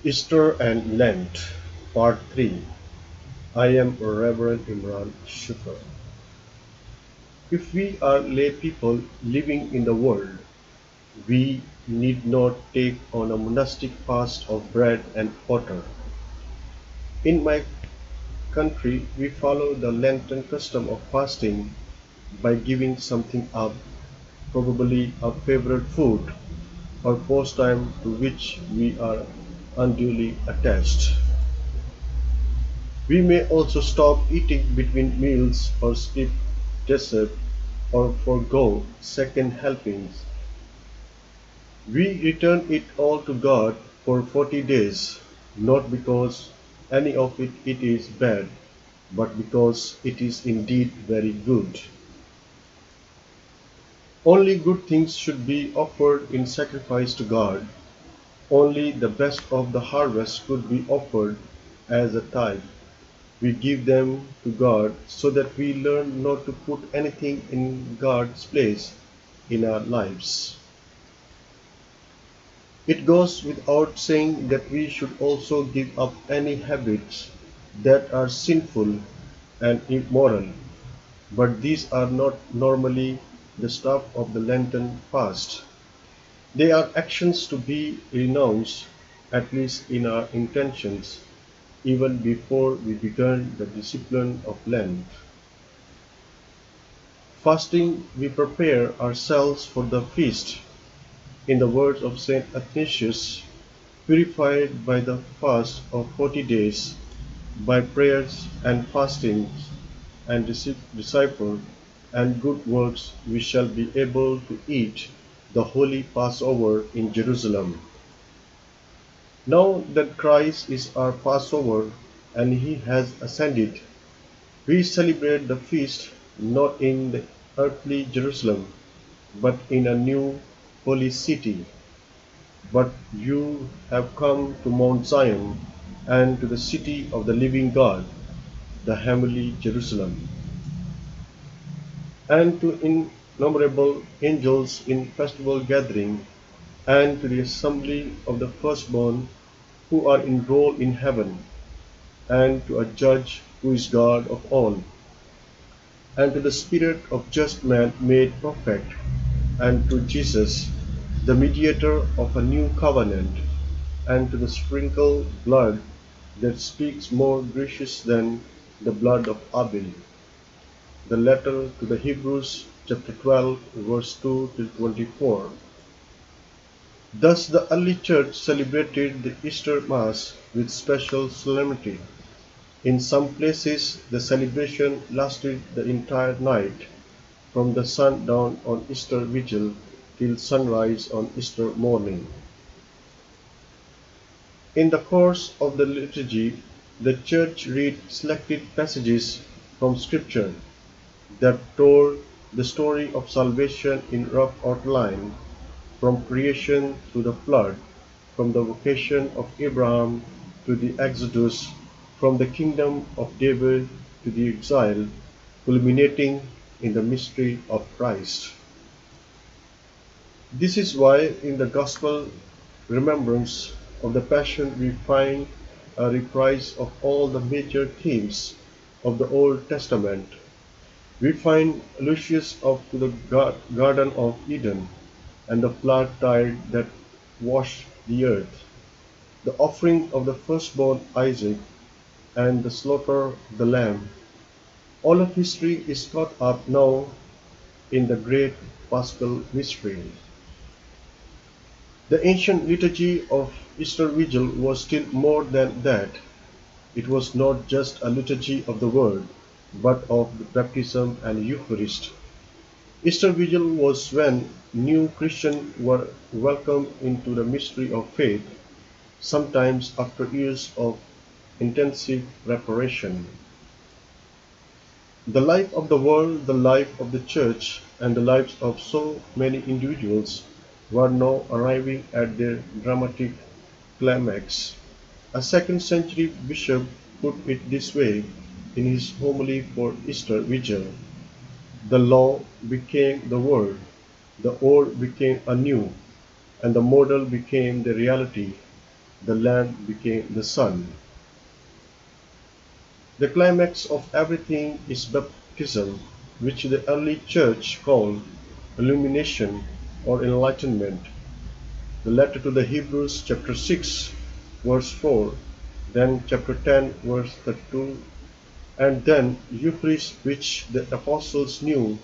Easter and Lent, Part 3. I am Reverend Imran Shuker. If we are lay people living in the world, we need not take on a monastic fast of bread and water. In my country, we follow the Lenten custom of fasting by giving something up, probably a favorite food or pastime to which we are unduly attached. We may also stop eating between meals or skip dessert or forego second helpings. We return it all to God for 40 days, not because any of it is bad, but because it is indeed very good. Only good things should be offered in sacrifice to God. Only the best of the harvest could be offered as a tithe. We give them to God so that we learn not to put anything in God's place in our lives. It goes without saying that we should also give up any habits that are sinful and immoral, but these are not normally the stuff of the Lenten fast. They are actions to be renounced, at least in our intentions, even before we begin the discipline of Lent. Fasting, we prepare ourselves for the feast. In the words of Saint Athanasius, purified by the fast of 40 days, by prayers and fastings and disciple and good works, we shall be able to eat the holy Passover in Jerusalem. Now that Christ is our Passover and he has ascended, we celebrate the feast not in the earthly Jerusalem, but in a new holy city. But you have come to Mount Zion and to the city of the living God, the heavenly Jerusalem, and to innumerable angels in festival gathering, and to the assembly of the firstborn who are enrolled in heaven, and to a judge who is God of all, and to the Spirit of just man made perfect, and to Jesus, the mediator of a new covenant, and to the sprinkled blood that speaks more gracious than the blood of Abel. The letter to the Hebrews, chapter 12, verse 2 to 24. Thus the early church celebrated the Easter Mass with special solemnity. In some places the celebration lasted the entire night, from the sundown on Easter Vigil till sunrise on Easter morning. In the course of the liturgy, the Church read selected passages from Scripture that told the story of salvation in rough outline, from creation to the flood, from the vocation of Abraham to the Exodus, from the kingdom of David to the exile, culminating in the mystery of Christ. This is why in the Gospel remembrance of the Passion we find a reprise of all the major themes of the Old Testament. We find allusions to the Garden of Eden and the flood tide that washed the earth, the offering of the firstborn Isaac, and the slaughter of the lamb. All of history is caught up now in the great Paschal mystery. The ancient liturgy of Easter Vigil was still more than that. It was not just a liturgy of the Word, but of the baptism and Eucharist. Easter Vigil was when new Christians were welcomed into the mystery of faith, sometimes after years of intensive preparation. The life of the world, the life of the Church, and the lives of so many individuals were now arriving at their dramatic climax. A second-century bishop put it this way in his homily for Easter Vigil: "The law became the word, the old became a new, and the model became the reality. the land became the sun. The climax of everything is baptism, which the early church called illumination or enlightenment. The letter to the Hebrews chapter 6 verse 4, then chapter 10 verse 32, and then Eucharist, which the apostles knew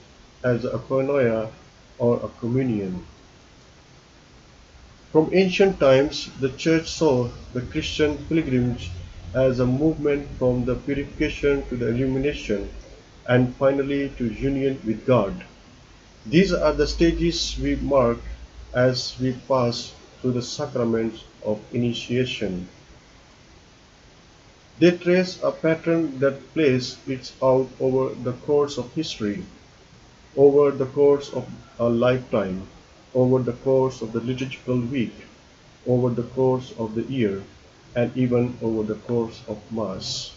as a koinonia or a communion. From ancient times, the Church saw the Christian pilgrimage as a movement from the purification to the illumination and finally to union with God. These are the stages we mark as we pass through the sacraments of initiation. They trace a pattern that plays its out over the course of history, over the course of a lifetime, over the course of the liturgical week, over the course of the year, and even over the course of Mass.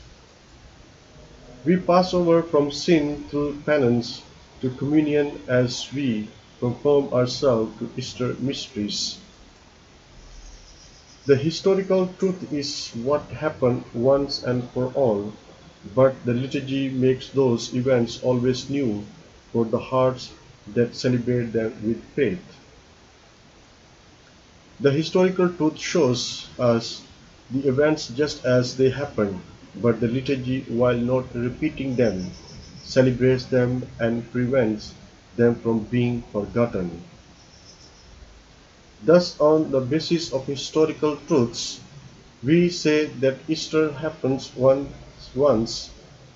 We pass over from sin through penance to communion as we conform ourselves to Easter mysteries. The historical truth is what happened once and for all, but the liturgy makes those events always new for the hearts that celebrate them with faith. The historical truth shows us the events just as they happened, but the liturgy, while not repeating them, celebrates them and prevents them from being forgotten. Thus, on the basis of historical truths, we say that Easter happens once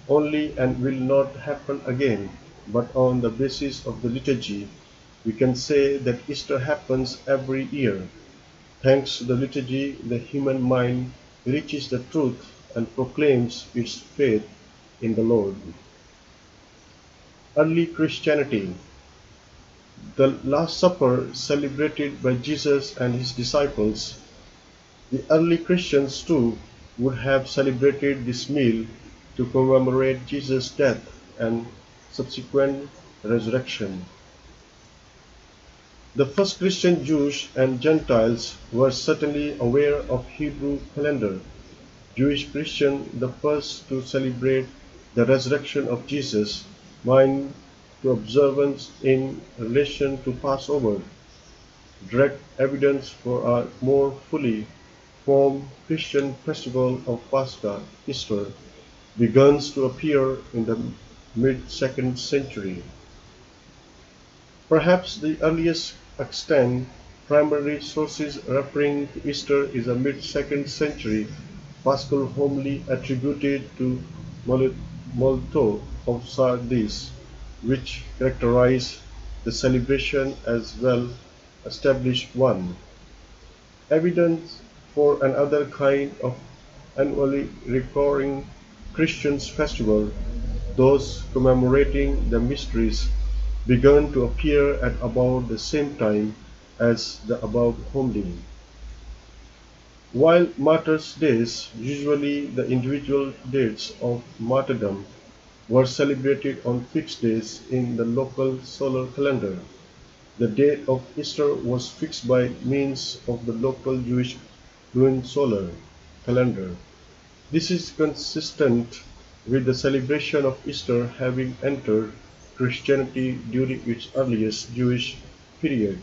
only and will not happen again, but on the basis of the liturgy, we can say that Easter happens every year. Thanks to the liturgy, the human mind reaches the truth and proclaims its faith in the Lord. Early Christianity. The Last Supper celebrated by Jesus and his disciples. The early Christians too would have celebrated this meal to commemorate Jesus' death and subsequent resurrection. The first Christian Jews and Gentiles were certainly aware of Hebrew calendar. Jewish Christians, the first to celebrate the resurrection of Jesus, mind to observance in relation to Passover. Direct evidence for a more fully formed Christian festival of Pascha, Easter, begins to appear in the mid-2nd century. Perhaps the earliest extant primary sources referring to Easter is a mid-2nd century Paschal homily attributed to Melito of Sardis, which characterizes the celebration as well established one. Evidence for another kind of annually recurring Christian festival, those commemorating the mysteries, began to appear at about the same time as the above homily. While martyrs' days, usually the individual dates of martyrdom, were celebrated on fixed days in the local solar calendar, the date of Easter was fixed by means of the local Jewish lunisolar calendar. This is consistent with the celebration of Easter having entered Christianity during its earliest Jewish period,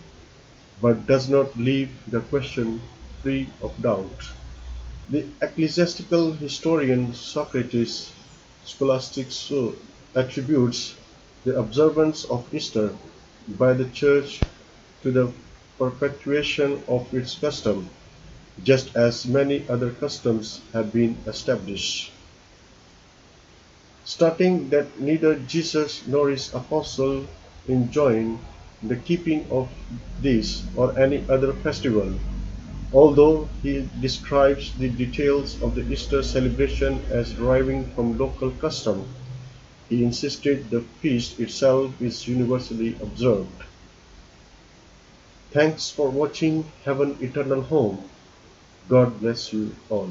but does not leave the question free of doubt. The ecclesiastical historian Socrates scholastics attributes the observance of Easter by the Church to the perpetuation of its custom, just as many other customs have been established. Stating that neither Jesus nor his apostle enjoined the keeping of this or any other festival, although he describes the details of the Easter celebration as deriving from local custom, he insisted the feast itself is universally observed. Thanks for watching Heaven Eternal Home. God bless you all.